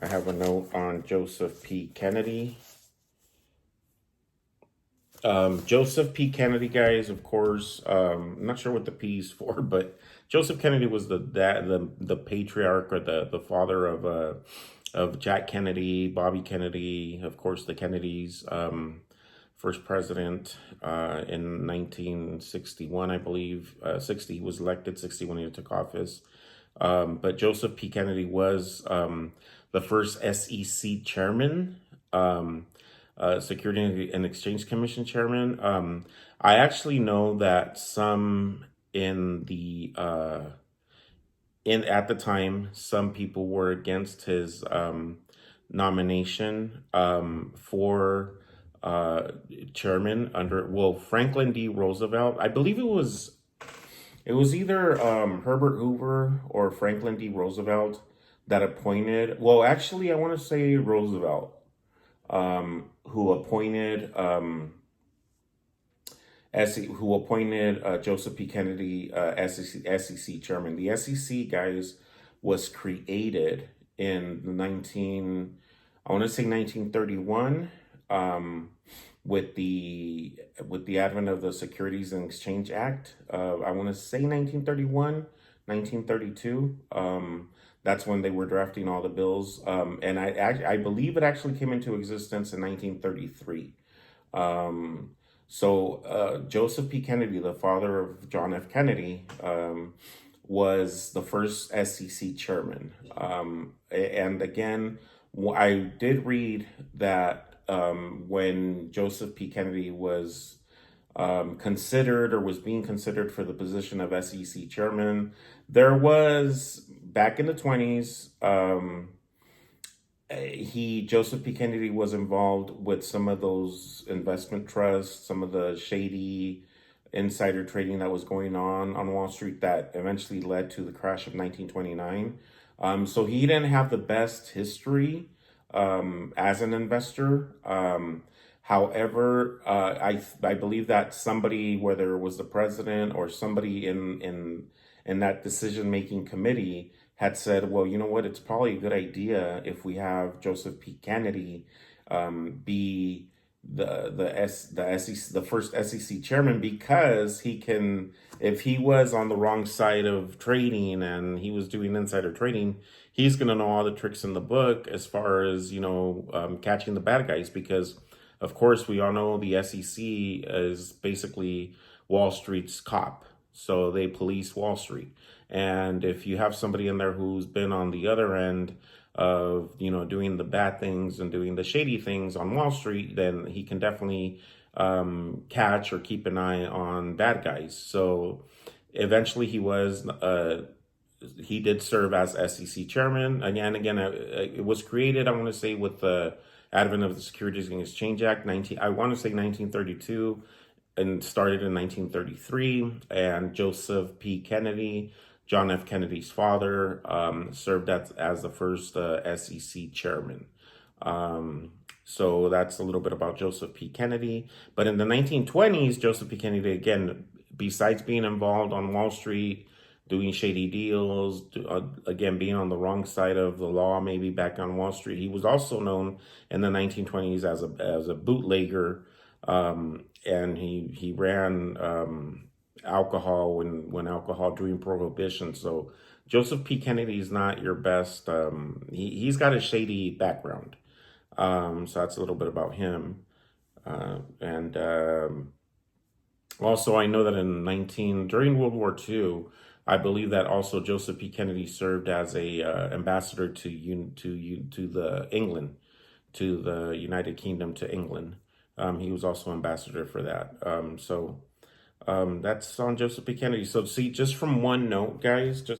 I have a note on Joseph P. Kennedy. Joseph P. Kennedy, guys, of course. I'm not sure what the P is for, but Joseph Kennedy was the patriarch or the father of Jack Kennedy, Bobby Kennedy, of course, the Kennedys. First president in 1961, I believe. 60, he was elected. 61, he took office. But Joseph P. Kennedy was the first SEC chairman. Security and Exchange Commission chairman. I actually know that some in the in at the time, some people were against his nomination for chairman under Franklin D. Roosevelt. I believe it was either Herbert Hoover or Franklin D. Roosevelt that appointed. Well, actually, I want to say Roosevelt who appointed Joseph P. Kennedy SEC chairman. The SEC, guys, was created in I want to say 1931, with the advent of the Securities and Exchange Act. I want to say 1931, 1932. That's when they were drafting all the bills. And I believe it actually came into existence in 1933. Joseph P. Kennedy, the father of John F. Kennedy, was the first SEC chairman. And again, I did read that when Joseph P. Kennedy was considered or was being considered for the position of SEC chairman, there was, back in the 20s, Joseph P. Kennedy was involved with some of those investment trusts, some of the shady insider trading that was going on Wall Street that eventually led to the crash of 1929. So he didn't have the best history as an investor. However, I believe that somebody, whether it was the president or somebody in that decision-making committee, had said, well, you know what, it's probably a good idea if we have Joseph P. Kennedy be the first SEC chairman, because he can, if he was on the wrong side of trading and he was doing insider trading, he's going to know all the tricks in the book as far as, catching the bad guys, because of course we all know the SEC is basically Wall Street's cop. So they police Wall Street. And if you have somebody in there who's been on the other end of, doing the bad things and doing the shady things on Wall Street, then he can definitely catch or keep an eye on bad guys. So eventually he did serve as SEC chairman. Again, it was created, I want to say, with the advent of the Securities and Exchange Act, I want to say 1932, and started in 1933. And Joseph P. Kennedy, John F. Kennedy's father, served as the first SEC chairman. So that's a little bit about Joseph P. Kennedy. But in the 1920s, Joseph P. Kennedy, again, besides being involved on Wall Street, doing shady deals, again, being on the wrong side of the law, maybe back on Wall Street, he was also known in the 1920s as a bootlegger, and he ran alcohol when alcohol during Prohibition. So Joseph P. Kennedy is not your best. He's got a shady background. So that's a little bit about him. And also, I know that during World War II, I believe that also Joseph P. Kennedy served as a ambassador to England, to the United Kingdom, to England. He was also ambassador for that. So that's on Joseph P. Kennedy. So see, just from one note, guys, just